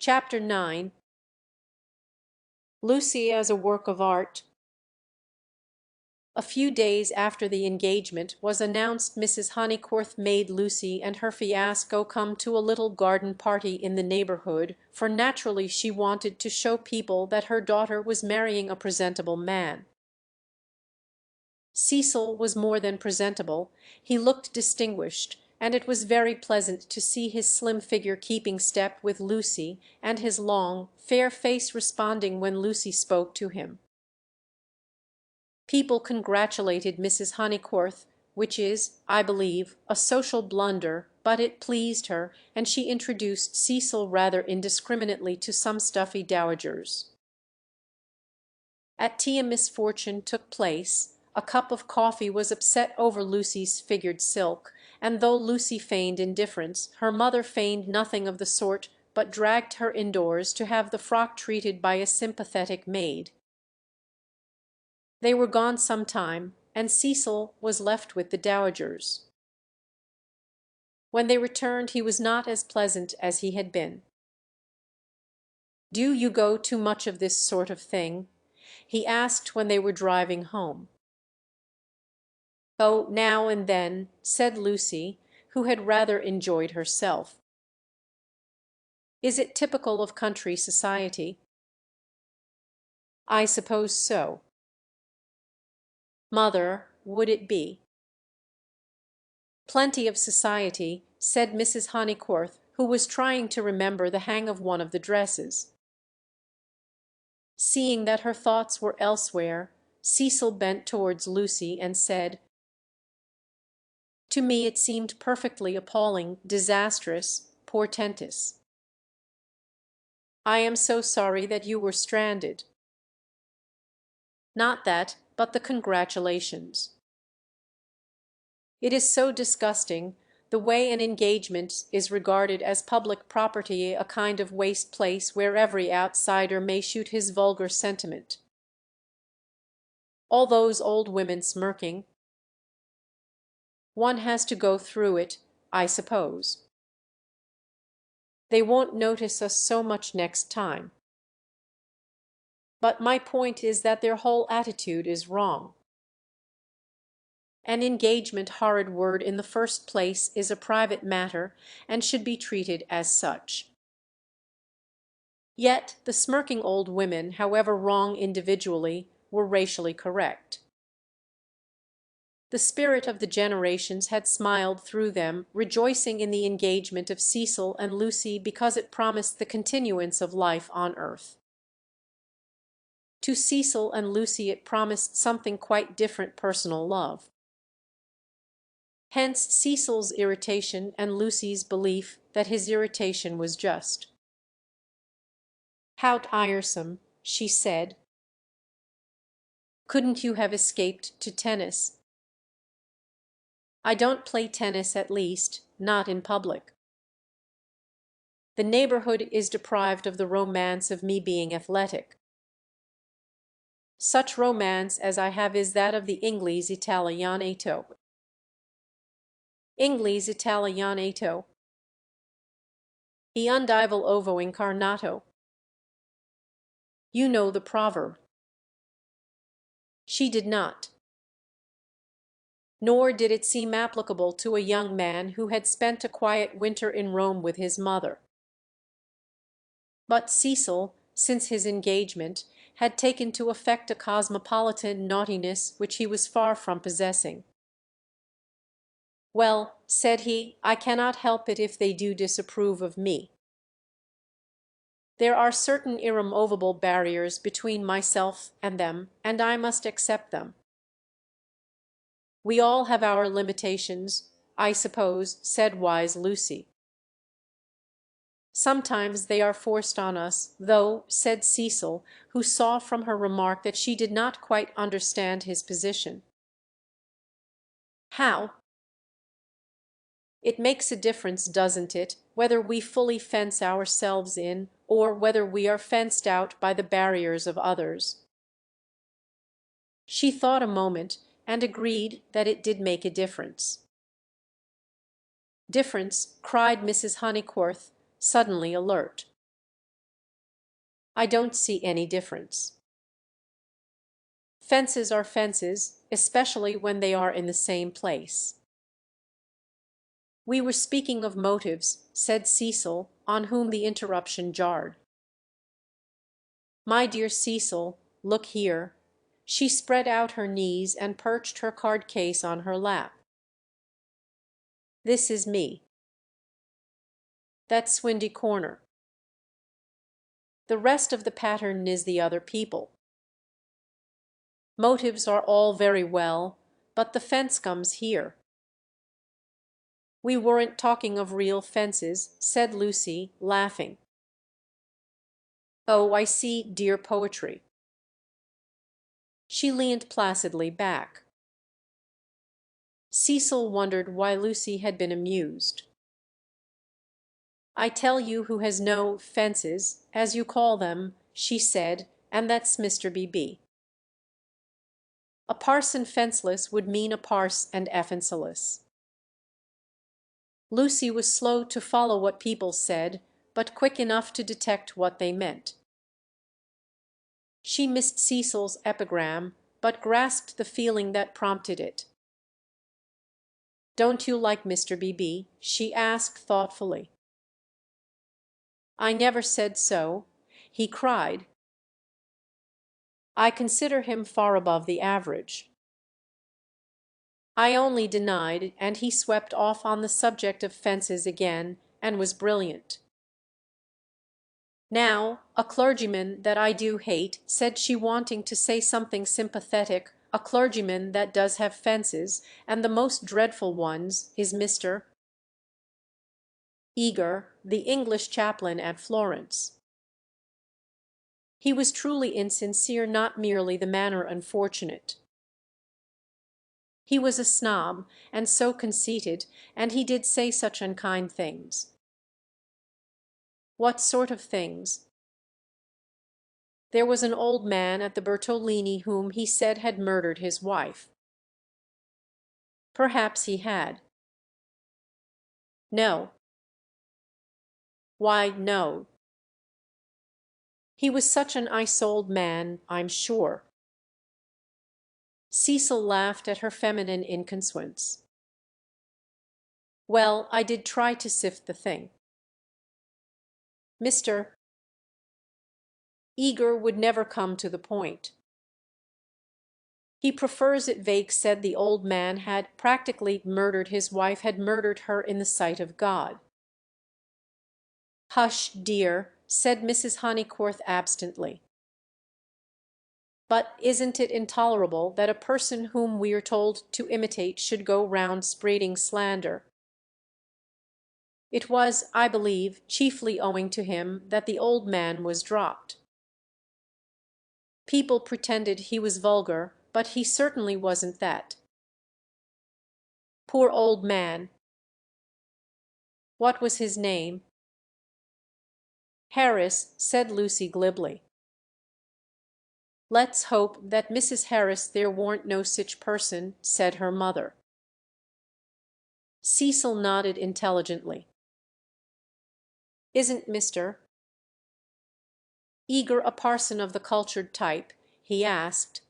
Chapter 9. Lucy as a Work of Art. A few days after the engagement was announced, Mrs. Honeycorth made Lucy and her fiasco come to a little garden party in the neighbourhood, for naturally she wanted to show people that her daughter was marrying a presentable man. Cecil was more than presentable, he looked distinguished, and it was very pleasant to see his slim figure keeping step with Lucy, and his long, fair face responding when Lucy spoke to him. People congratulated Mrs. Honeycorth, which is, I believe, a social blunder, but it pleased her, and she introduced Cecil rather indiscriminately to some stuffy dowagers. At tea a misfortune took place. A cup of coffee was upset over Lucy's figured silk, and though Lucy feigned indifference, her mother feigned nothing of the sort, but dragged her indoors to have the frock treated by a sympathetic maid. They were gone some time, and Cecil was left with the dowagers. When they returned he was not as pleasant as he had been. "Do you go to much of this sort of thing?" he asked when they were driving home. "Oh, now and then," said Lucy, who had rather enjoyed herself. "Is it typical of country society?" "I suppose so." "Mother, would it be?" "Plenty of society," said Mrs. Honeycorth, who was trying to remember the hang of one of the dresses. Seeing that her thoughts were elsewhere, Cecil bent towards Lucy and said, "To me it seemed perfectly appalling, disastrous, portentous. I am so sorry that you were stranded." "Not that, but the congratulations. It is so disgusting, the way an engagement is regarded as public property, a kind of waste place where every outsider may shoot his vulgar sentiment. All those old women smirking. One has to go through it, I suppose. They won't notice us so much next time. But my point is that their whole attitude is wrong. An engagement, horrid word, in the first place is a private matter, and should be treated as such. Yet the smirking old women, however wrong individually, were racially correct. The spirit of the generations had smiled through them, rejoicing in the engagement of Cecil and Lucy because it promised the continuance of life on earth. To Cecil and Lucy it promised something quite different, personal love. Hence Cecil's irritation and Lucy's belief that his irritation was just. "How tiresome," she said. "Couldn't you have escaped to tennis?" "I don't play tennis, at least, not in public. The neighbourhood is deprived of the romance of me being athletic. Such romance as I have is that of the Inglese Italianato." "Inglese Italianato." "E undivel ovo incarnato." You know the proverb. She did not. Nor did it seem applicable to a young man who had spent a quiet winter in Rome with his mother. But Cecil, since his engagement, had taken to affect a cosmopolitan naughtiness which he was far from possessing. "Well," said he, "I cannot help it if they do disapprove of me. There are certain irremovable barriers between myself and them, and I must accept them. We all have our limitations, I suppose," said wise Lucy. "Sometimes they are forced on us, though," said Cecil, who saw from her remark that she did not quite understand his position. "How?" "It makes a difference, doesn't it, whether we fully fence ourselves in, or whether we are fenced out by the barriers of others?" She thought a moment, and agreed that it did make a difference. "Difference!" cried Mrs. Honeycorth, suddenly alert. I don't see any difference. Fences are fences, especially when they are in the same place. We were speaking of motives, said Cecil, on whom the interruption jarred. My dear Cecil, look here. She spread out her knees and perched her card case on her lap. This is me. That's Swindy Corner. The rest of the pattern is the other people. Motives are all very well, but the fence comes here. We weren't talking of real fences, said Lucy, laughing. Oh, I see dear poetry. She leaned placidly back. Cecil wondered why Lucy had been amused. I tell you who has no fences, as you call them, she said, and that's Mr. B.B. A parson fenceless would mean a parse and effenceless. Lucy was slow to follow what people said, but quick enough to detect what they meant. She missed Cecil's epigram, but grasped the feeling that prompted it. "Don't you like Mr. B.B.?" she asked thoughtfully. "I never said so," he cried. "I consider him far above the average." I only denied, and he swept off on the subject of fences again, and was brilliant. "Now, a clergyman that I do hate," said she, wanting to say something sympathetic, "a clergyman that does have fences, and the most dreadful ones, is Mr. Eager, the English chaplain at Florence." He was truly insincere, not merely the manner unfortunate. He was a snob, and so conceited, and he did say such unkind things. What sort of things? There was an old man at the Bertolini whom he said had murdered his wife. Perhaps he had. No. Why, no. He was such an ice-old man, I'm sure. Cecil laughed at her feminine inconsequence. Well, I did try to sift the thing. Mr. Eager would never come to the point. He prefers it vague, said the old man had practically murdered his wife, had murdered her in the sight of God. Hush, dear, said Mrs. Honeycorth absently. But isn't it intolerable that a person whom we are told to imitate should go round spreading slander? It was, I believe, chiefly owing to him that the old man was dropped. People pretended he was vulgar, but he certainly wasn't that. Poor old man. What was his name? Harris, said Lucy glibly. Let's hope that Mrs. Harris there warn't no sich person, said her mother. Cecil nodded intelligently. Isn't Mr. Eager a parson of the cultured type? He asked.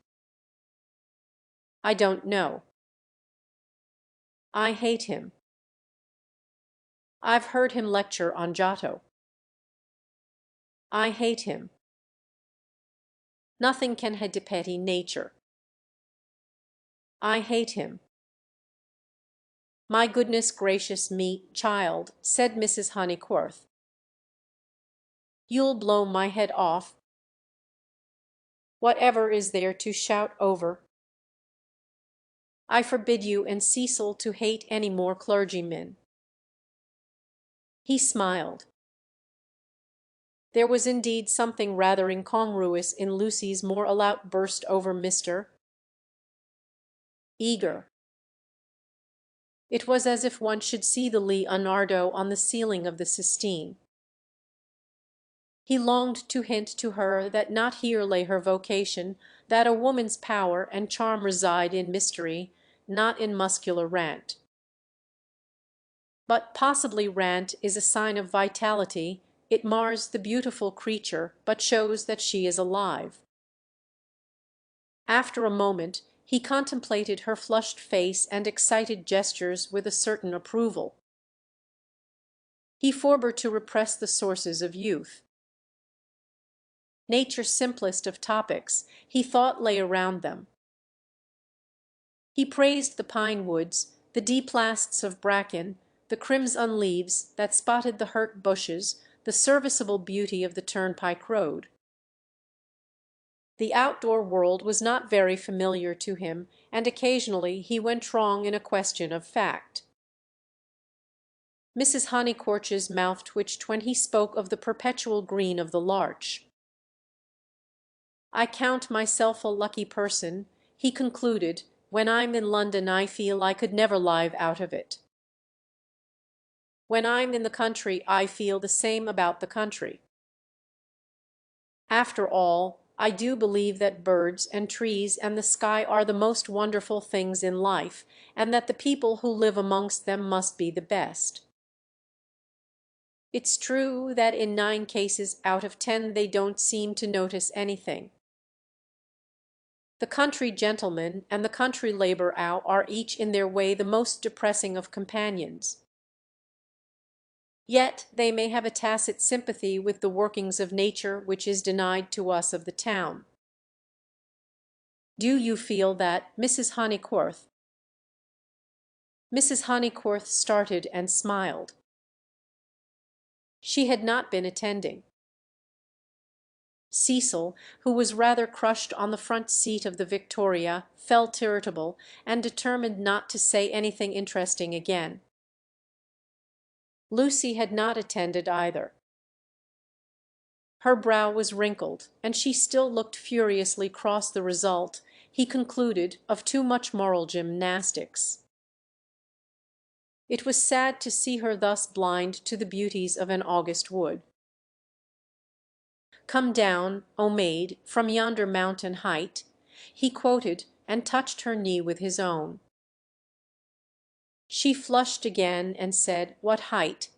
I don't know. I hate him. I've heard him lecture on Giotto. I hate him. Nothing can have de petty nature. I hate him. My goodness gracious me, child, said Mrs. Honeycorth. You'll blow my head off. Whatever is there to shout over? I forbid you and Cecil to hate any more clergymen. He smiled. There was indeed something rather incongruous in Lucy's moral outburst over Mr. Eager. It was as if one should see the Leonardo on the ceiling of the Sistine. He longed to hint to her that not here lay her vocation, that a woman's power and charm reside in mystery, not in muscular rant. But possibly rant is a sign of vitality, It mars the beautiful creature, but shows that she is alive. After a moment he contemplated her flushed face and excited gestures with a certain approval. He forbore to repress the sources of youth. Nature's simplest of topics, he thought, lay around them. He praised the pine woods, the deep lasts of bracken, the crimson leaves that spotted the hurt bushes, the serviceable beauty of the turnpike road. The outdoor world was not very familiar to him, and occasionally he went wrong in a question of fact. Mrs. Honeychurch's mouth twitched when he spoke of the perpetual green of the larch. "I count myself a lucky person," he concluded. "When I'm in London I feel I could never live out of it. When I'm in the country I feel the same about the country. After all, I do believe that birds and trees and the sky are the most wonderful things in life, and that the people who live amongst them must be the best. It's true that in 9 cases out of 10 they don't seem to notice anything. The country gentleman and the country labour are each in their way the most depressing of companions. Yet they may have a tacit sympathy with the workings of nature which is denied to us of the town. Do you feel that, Mrs. Honeychurch?" Mrs. Honeychurch started and smiled. She had not been attending. Cecil, who was rather crushed on the front seat of the Victoria, felt irritable, and determined not to say anything interesting again. Lucy had not attended either. Her brow was wrinkled, and she still looked furiously cross the result, he concluded, of too much moral gymnastics. It was sad to see her thus blind to the beauties of an August wood. "Come down, O maid, from yonder mountain height," he quoted, and touched her knee with his own. She flushed again and said, "What height?"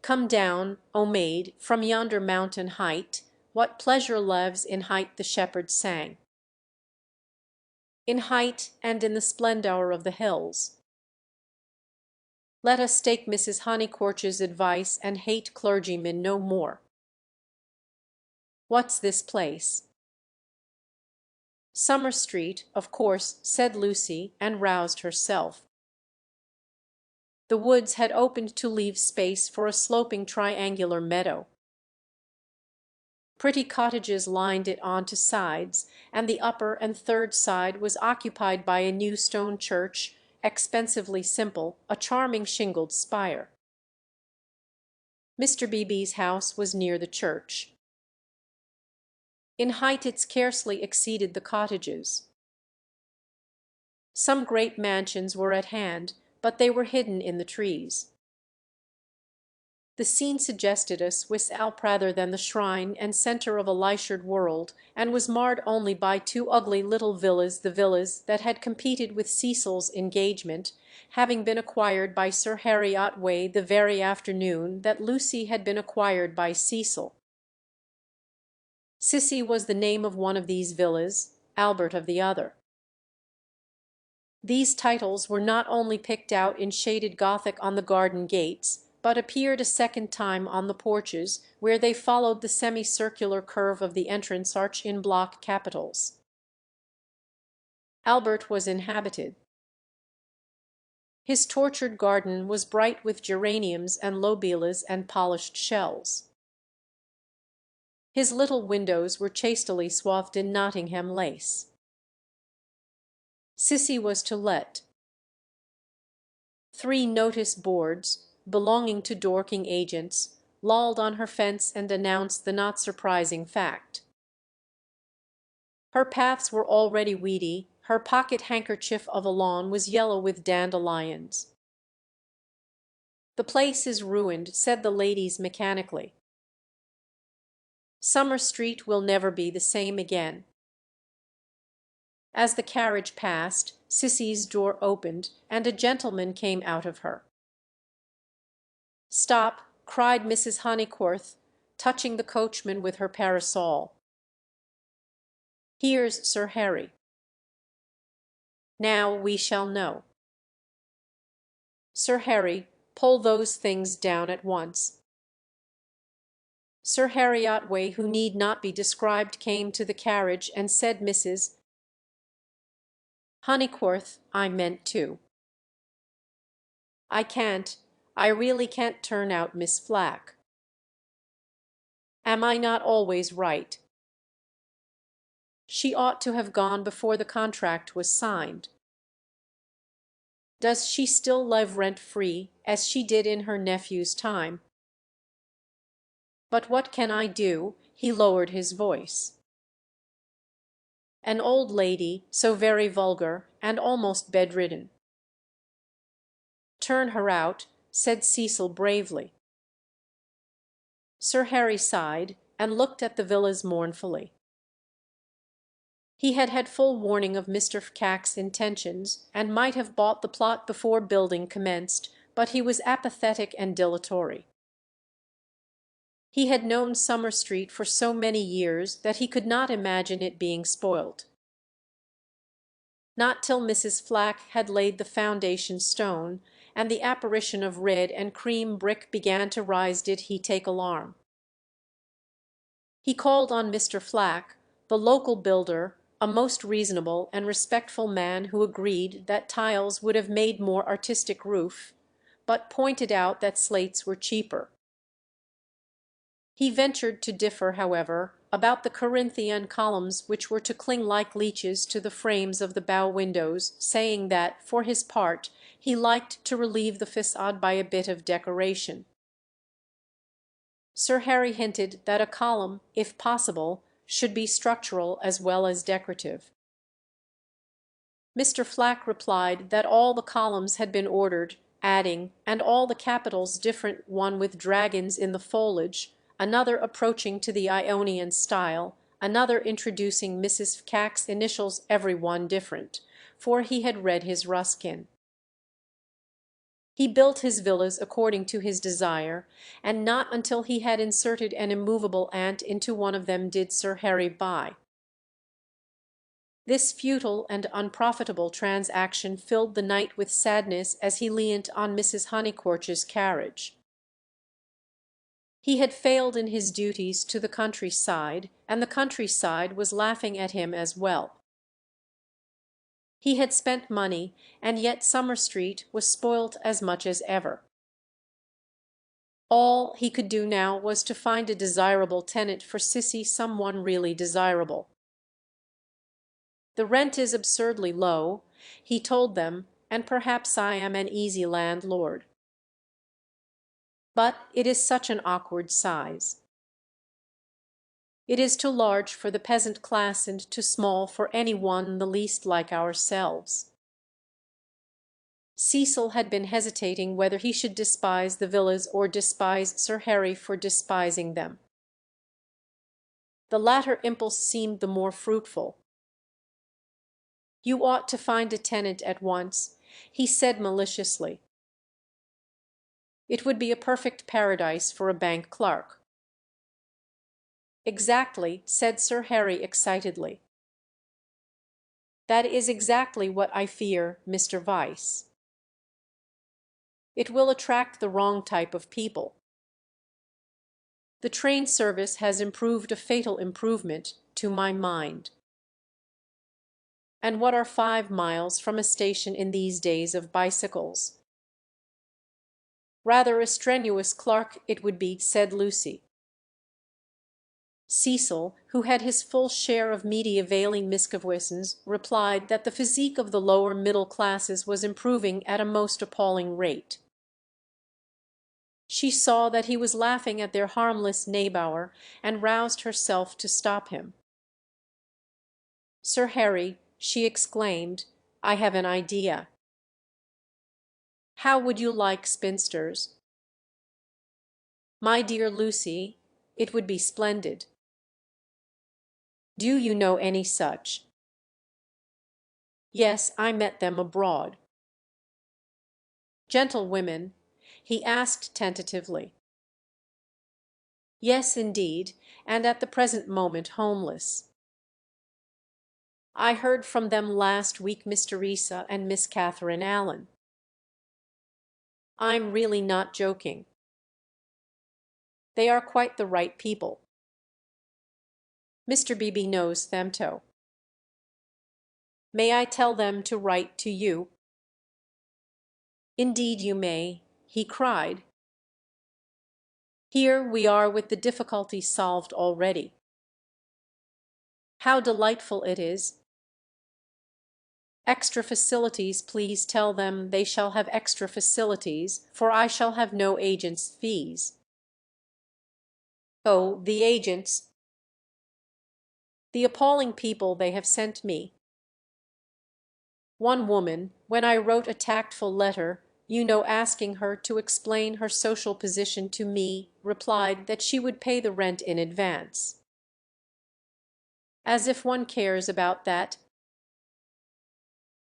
"Come down, O maid, from yonder mountain height, what pleasure lives in height," the shepherd sang. "In height and in the splendour of the hills. Let us take Mrs. Honeychurch's advice and hate clergymen no more. What's this place?" "Summer Street, of course," said Lucy, and roused herself. The woods had opened to leave space for a sloping triangular meadow. Pretty cottages lined it on 2 sides, and the upper and third side was occupied by a new stone church, expensively simple, a charming shingled spire. Mr. Beebe's house was near the church. In height it scarcely exceeded the cottages. Some great mansions were at hand, but they were hidden in the trees. The scene suggested a Swiss Alp rather than the shrine and centre of a leisured world, and was marred only by 2 ugly little villas, the villas that had competed with Cecil's engagement, having been acquired by Sir Harry Otway the very afternoon that Lucy had been acquired by Cecil. Sissy was the name of one of these villas, Albert of the other. These titles were not only picked out in shaded Gothic on the garden gates, but appeared a second time on the porches, where they followed the semicircular curve of the entrance arch in block capitals. Albert was inhabited. His tortured garden was bright with geraniums and lobelas and polished shells. His little windows were chastely swathed in Nottingham lace. Sissy was to let. 3 notice boards, belonging to Dorking agents, lolled on her fence and announced the not surprising fact. Her paths were already weedy, her pocket handkerchief of a lawn was yellow with dandelions. "The place is ruined," said the ladies mechanically. "Summer Street will never be the same again." As the carriage passed, Sissy's door opened, and a gentleman came out of her. "Stop," cried Mrs. Honeycorth, touching the coachman with her parasol. "Here's Sir Harry." "Now we shall know." "Sir Harry, pull those things down at once." Sir Harry Otway, who need not be described, came to the carriage and said, "Mrs. Honeycorth, I meant to. I really can't turn out Miss Flack. Am I not always right? She ought to have gone before the contract was signed. Does she still live rent-free, as she did in her nephew's time? But what can I do?" He lowered his voice. "An old lady, so very vulgar, and almost bedridden." "Turn her out," said Cecil bravely. Sir Harry sighed, and looked at the villas mournfully. He had had full warning of Mr. Fcack's intentions, and might have bought the plot before building commenced, but he was apathetic and dilatory. He had known Summer Street for so many years that he could not imagine it being spoilt. Not till Mrs. Flack had laid the foundation stone, and the apparition of red and cream brick began to rise, did he take alarm. He called on Mr. Flack, the local builder, a most reasonable and respectful man who agreed that tiles would have made more artistic roof, but pointed out that slates were cheaper. He ventured to differ, however, about the Corinthian columns which were to cling like leeches to the frames of the bow windows, saying that, for his part, he liked to relieve the façade by a bit of decoration. Sir Harry hinted that a column, if possible, should be structural as well as decorative. Mr. Flack replied that all the columns had been ordered, adding, "and all the capitals different, one with dragons in the foliage, another approaching to the Ionian style, another introducing Mrs. Fcack's initials, every one different," for he had read his Ruskin. He built his villas according to his desire, and not until he had inserted an immovable ant into one of them did Sir Harry buy. This futile and unprofitable transaction filled the knight with sadness as he leant on Mrs. Honeycorth's carriage. He had failed in his duties to the countryside, and the countryside was laughing at him as well. He had spent money, and yet Summer Street was spoilt as much as ever. All he could do now was to find a desirable tenant for Cissy, someone really desirable. "The rent is absurdly low," he told them, "and perhaps I am an easy landlord. But it is such an awkward size. It is too large for the peasant class and too small for any one the least like ourselves." Cecil had been hesitating whether he should despise the villas or despise Sir Harry for despising them. The latter impulse seemed the more fruitful. "You ought to find a tenant at once," he said maliciously. "It would be a perfect paradise for a bank clerk." "Exactly," said Sir Harry excitedly. "That is exactly what I fear, Mr. Vyse. It will attract the wrong type of people. The train service has improved a fatal improvement, to my mind. And what are 5 miles from a station in these days of bicycles?" "Rather a strenuous clerk it would be," said Lucy. Cecil, who had his full share of medievailing Miscavissons, replied that the physique of the lower middle classes was improving at a most appalling rate. She saw that he was laughing at their harmless Neubauer, and roused herself to stop him. "Sir Harry," she exclaimed, "I have an idea. How would you like spinsters?" "My dear Lucy, it would be splendid." "Do you know any such?" "Yes, I met them abroad." "Gentlewomen?" he asked tentatively. Yes, indeed, and at the present moment homeless. I heard from them last week, Miss Teresa and Miss Catherine Allen. I'm really not joking. They are quite the right people. Mr. Beebe knows them too. May I tell them to write to you? Indeed you may, he cried. Here we are with the difficulty solved already. How delightful it is. Extra facilities, please tell them they shall have extra facilities, for I shall have no agents' fees. Oh, the agents! The appalling people they have sent me. One woman, when I wrote a tactful letter, asking her to explain her social position to me, replied that she would pay the rent in advance. As if one cares about that.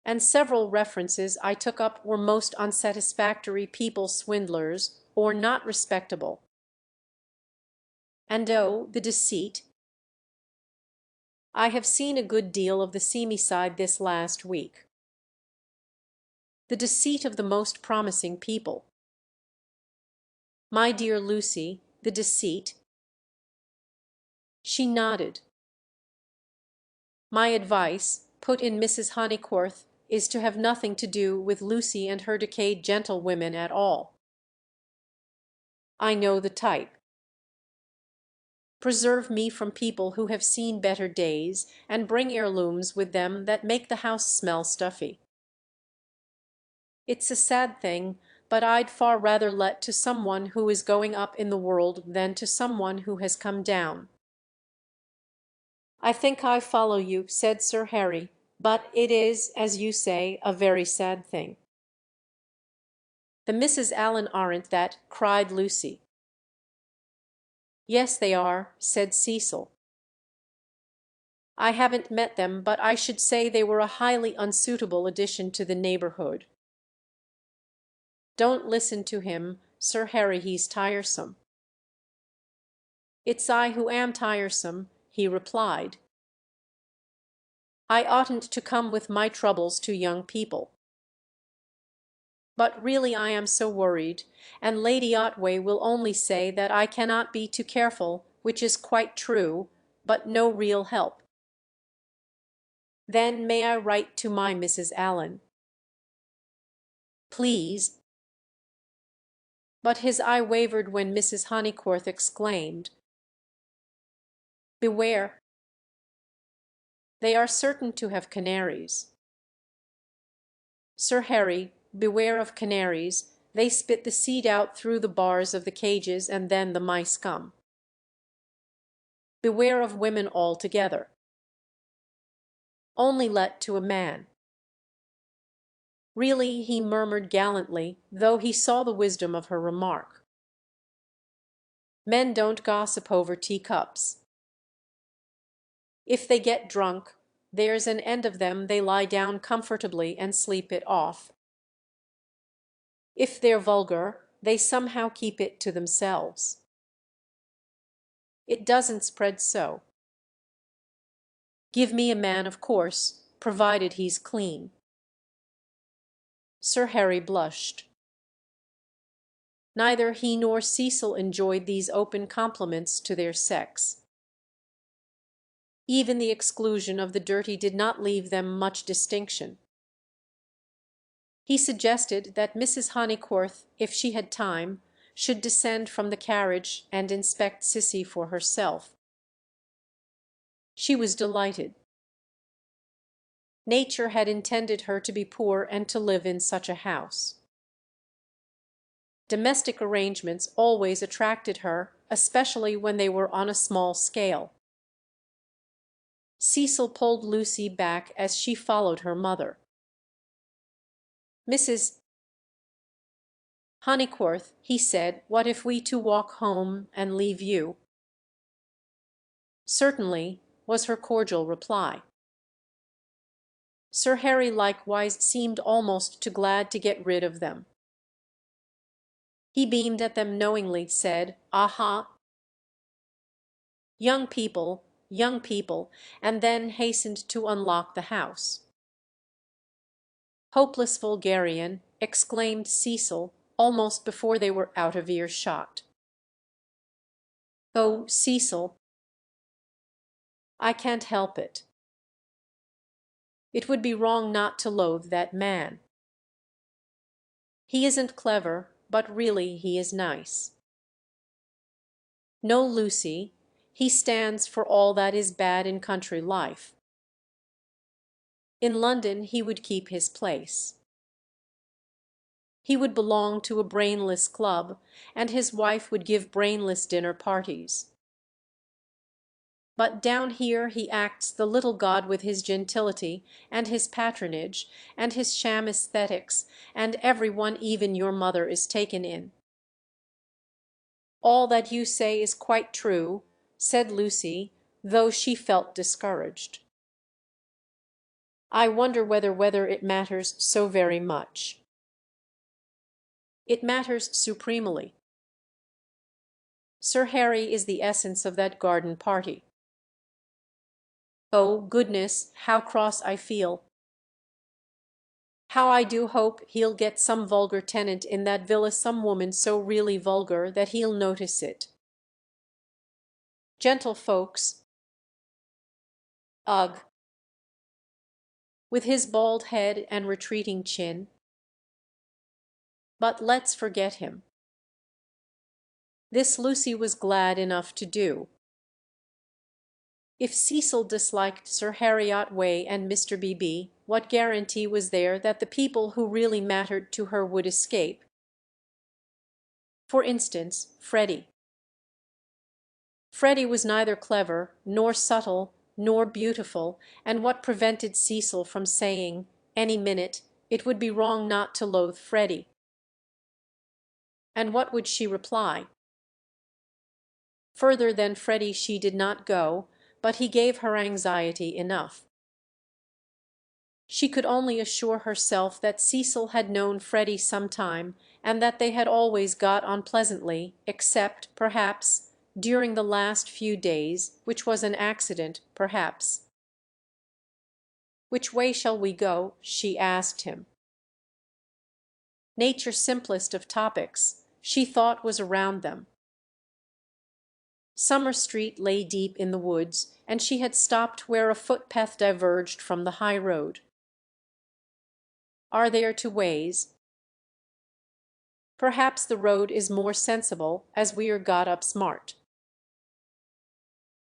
And several references I took up were most unsatisfactory people, swindlers, or not respectable. And oh, the deceit! I have seen a good deal of the seamy side this last week. The deceit of the most promising people. My dear Lucy, the deceit. She nodded. My advice, put in Mrs. Honeycorth, is to have nothing to do with Lucy and her decayed gentlewomen at all. I know the type. Preserve me from people who have seen better days, and bring heirlooms with them that make the house smell stuffy. It's a sad thing, but I'd far rather let to someone who is going up in the world than to someone who has come down. I think I follow you, said Sir Harry, but it is, as you say, a very sad thing. The Misses Allen aren't that, cried Lucy. Yes, they are, said Cecil. I haven't met them, but I should say they were a highly unsuitable addition to the neighborhood. Don't listen to him, Sir Harry, he's tiresome. It's I who am tiresome, he replied. I oughtn't to come with my troubles to young people. But really I am so worried, and Lady Otway will only say that I cannot be too careful, which is quite true, but no real help. Then may I write to my Mrs. Allen? Please. But his eye wavered when Mrs. Honeycorth exclaimed, Beware! They are certain to have canaries. Sir Harry, beware of canaries, they spit the seed out through the bars of the cages, and then the mice come. Beware of women altogether. Only let to a man. Really, he murmured gallantly, though he saw the wisdom of her remark. Men don't gossip over teacups. If they get drunk, there's an end of them, they lie down comfortably and sleep it off. If they're vulgar, they somehow keep it to themselves. It doesn't spread so. Give me a man, of course, provided he's clean. Sir Harry blushed. Neither he nor Cecil enjoyed these open compliments to their sex. Even the exclusion of the dirty did not leave them much distinction. He suggested that Mrs. Honeycorth, if she had time, should descend from the carriage and inspect Sissy for herself. She was delighted. Nature had intended her to be poor and to live in such a house. Domestic arrangements always attracted her, especially when they were on a small scale. Cecil pulled Lucy back as she followed her mother. Mrs. Honeycorth, he said, what if we two walk home and leave you? Certainly, was her cordial reply. Sir Harry likewise seemed almost too glad to get rid of them. He beamed at them knowingly, said, Aha! young people, and then hastened to unlock the house. "Hopeless vulgarian!" exclaimed Cecil, almost before they were out of earshot. "Oh, Cecil, I can't help it. It would be wrong not to loathe that man. He isn't clever, but really he is nice. No, Lucy, he stands for all that is bad in country life. In London he would keep his place. He would belong to a brainless club, and his wife would give brainless dinner parties. But down here he acts the little god with his gentility, and his patronage, and his sham aesthetics, and every one, even your mother, is taken in." "All that you say is quite true," said Lucy, though she felt discouraged. "I wonder whether it matters so very much." "It matters supremely. Sir Harry is the essence of that garden party. Oh, goodness, how cross I feel! How I do hope he'll get some vulgar tenant in that villa, some woman so really vulgar that he'll notice it. Gentlefolks, ugh! With his bald head and retreating chin. But let's forget him." This Lucy was glad enough to do. If Cecil disliked Sir Harry Otway and Mr. Beebe, what guarantee was there that the people who really mattered to her would escape? For instance, Freddie. Freddie was neither clever, nor subtle, nor beautiful, and what prevented Cecil from saying, any minute, it would be wrong not to loathe Freddie? And what would she reply? Further than Freddie she did not go, but he gave her anxiety enough. She could only assure herself that Cecil had known Freddie some time, and that they had always got on pleasantly, except, perhaps, during the last few days, which was an accident, perhaps. "Which way shall we go?" she asked him. Nature's simplest of topics, she thought, was around them. Summer Street lay deep in the woods, and she had stopped where a footpath diverged from the high road. Are there two ways? Perhaps the road is more sensible, as we are got up smart.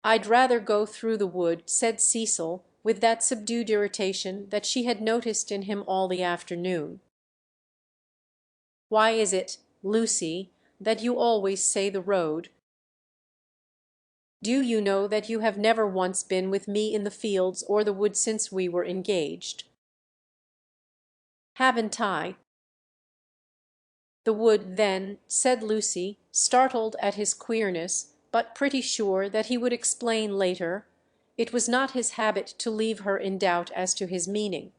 I'd rather go through the wood, said Cecil, with that subdued irritation that she had noticed in him all the afternoon. Why is it, Lucy, that you always say the road? Do you know that you have never once been with me in the fields or the wood since we were engaged? Haven't I? The wood, then, said Lucy, startled at his queerness, but pretty sure that he would explain later. It was not his habit to leave her in doubt as to his meaning.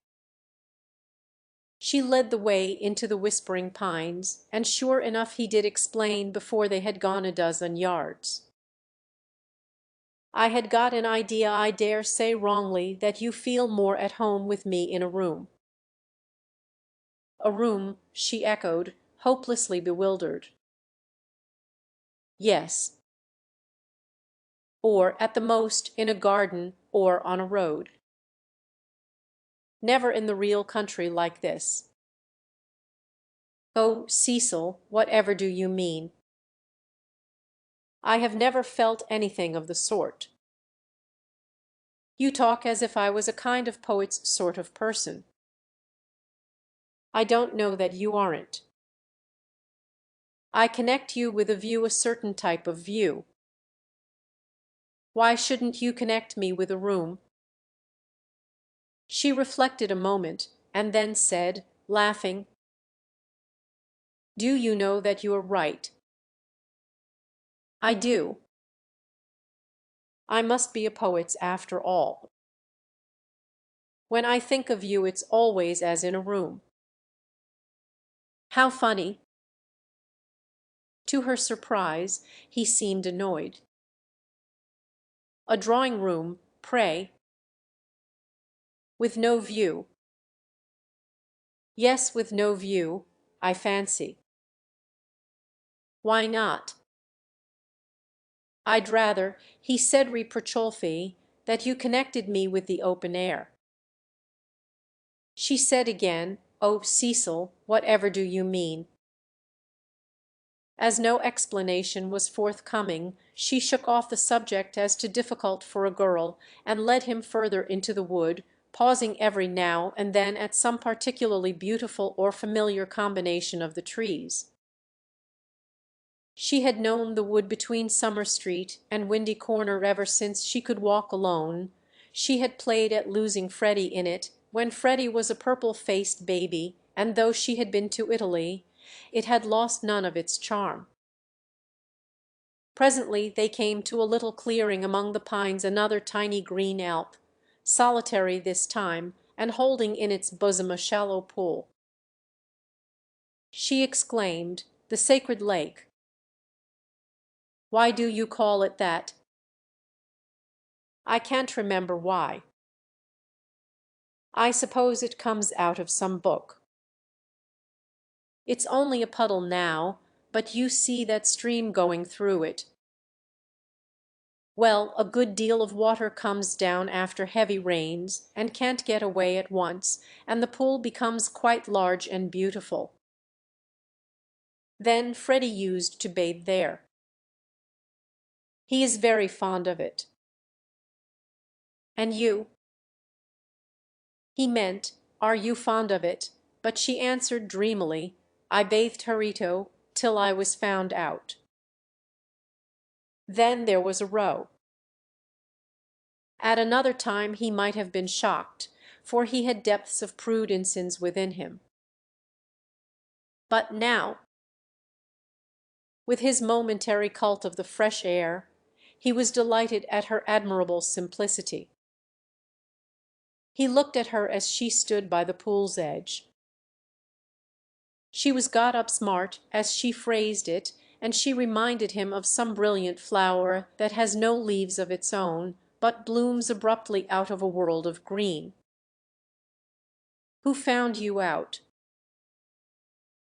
She led the way into the whispering pines, and sure enough he did explain before they had gone a dozen yards. I had got an idea, I dare say wrongly, that you feel more at home with me in a room. A room, she echoed, hopelessly bewildered. Yes. Or, at the most, in a garden or on a road. Never in the real country like this. Oh, Cecil, whatever do you mean? I have never felt anything of the sort. You talk as if I was a kind of poet's sort of person. I don't know that you aren't. I connect you with a view, a certain type of view. Why shouldn't you connect me with a room? She reflected a moment, and then said, laughing, Do you know that you are right? I do. I must be a poet's after all. When I think of you, it's always as in a room. How funny! To her surprise, he seemed annoyed. A drawing-room, pray. With no view. Yes, with no view, I fancy. Why not? I'd rather, he said reproachfully, that you connected me with the open air. She said again, "Oh, Cecil, whatever do you mean?" As no explanation was forthcoming, she shook off the subject as too difficult for a girl, and led him further into the wood, pausing every now and then at some particularly beautiful or familiar combination of the trees. She had known the wood between Summer Street and Windy Corner ever since she could walk alone. She had played at losing Freddie in it when Freddie was a purple-faced baby, and though she had been to Italy, it had lost none of its charm. Presently they came to a little clearing among the pines, another tiny green Alp, solitary this time, and holding in its bosom a shallow pool. She exclaimed, "The sacred lake." "Why do you call it that?" "I can't remember why. I suppose it comes out of some book. It's only a puddle now, but you see that stream going through it. Well, a good deal of water comes down after heavy rains, and can't get away at once, and the pool becomes quite large and beautiful. Then Freddie used to bathe there. He is very fond of it." "And you?" He meant, "Are you fond of it?" but she answered dreamily, "I bathed Harito till I was found out." Then there was a row. At another time he might have been shocked, for he had depths of prudence within him. But now, with his momentary cult of the fresh air, he was delighted at her admirable simplicity. He looked at her as she stood by the pool's edge. She was got up smart, as she phrased it, and she reminded him of some brilliant flower that has no leaves of its own, but blooms abruptly out of a world of green. "Who found you out?"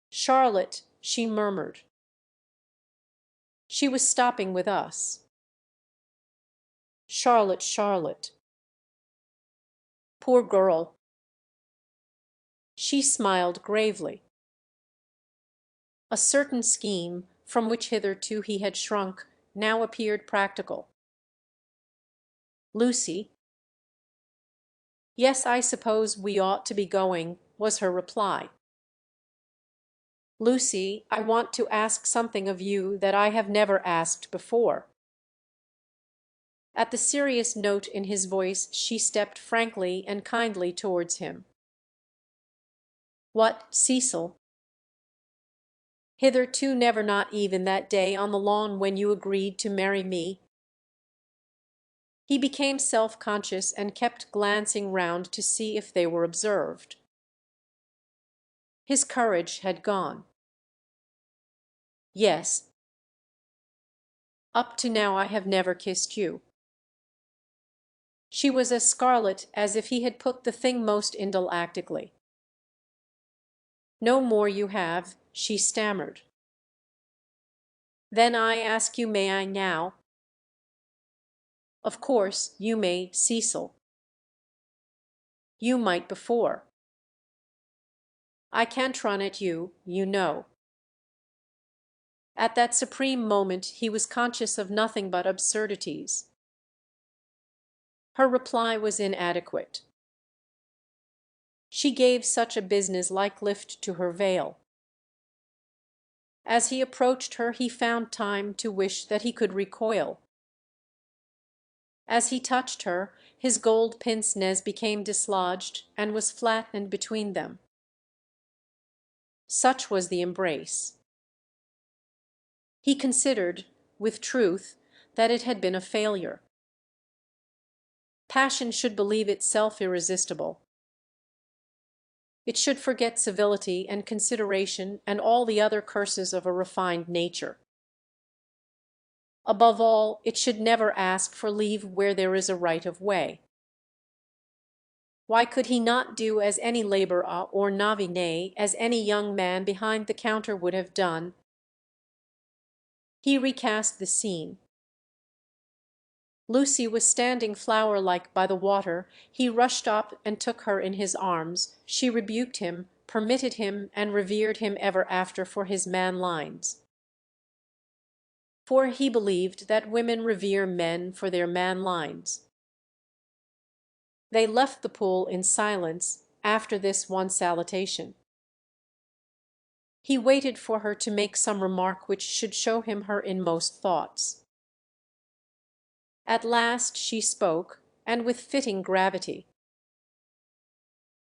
"Charlotte," she murmured. "She was stopping with us." "Charlotte, Charlotte." "Poor girl." She smiled gravely. A certain scheme, from which hitherto he had shrunk, now appeared practical. "Lucy?" "Yes, I suppose we ought to be going," was her reply. "Lucy, I want to ask something of you that I have never asked before." At the serious note in his voice she stepped frankly and kindly towards him. "What, Cecil?" "Hitherto never, not even that day on the lawn when you agreed to marry me." He became self-conscious and kept glancing round to see if they were observed. His courage had gone. "Yes. Up to now I have never kissed you." She was as scarlet as if he had put the thing most indidactically. "No more you have," she stammered. "Then I ask you, may I now?" "Of course you may, Cecil." "You might before." "I can't run at you, you know." At that supreme moment he was conscious of nothing but absurdities. Her reply was inadequate. She gave such a business-like lift to her veil. As he approached her he found time to wish that he could recoil. As he touched her, his gold pince-nez became dislodged and was flattened between them. Such was the embrace. He considered, with truth, that it had been a failure. Passion should believe itself irresistible. It should forget civility and consideration and all the other curses of a refined nature. Above all, it should never ask for leave where there is a right of way. Why could he not do as any labourer or navvy, nay, as any young man behind the counter would have done? He recast the scene. Lucy was standing flower-like by the water. He rushed up and took her in his arms. She rebuked him, permitted him, and revered him ever after for his man-lines. For he believed that women revere men for their man-lines. They left the pool in silence after this one salutation. He waited for her to make some remark which should show him her inmost thoughts. At last she spoke, and with fitting gravity.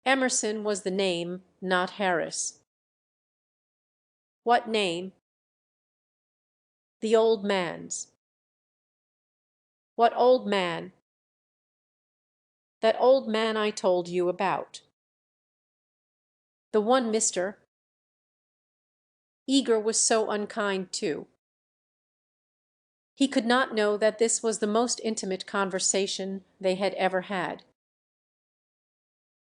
Emerson was the name, not Harris. What name? The old man's. What old man? That old man I told you about. The one Mr. Eager was so unkind too. He could not know that this was the most intimate conversation they had ever had.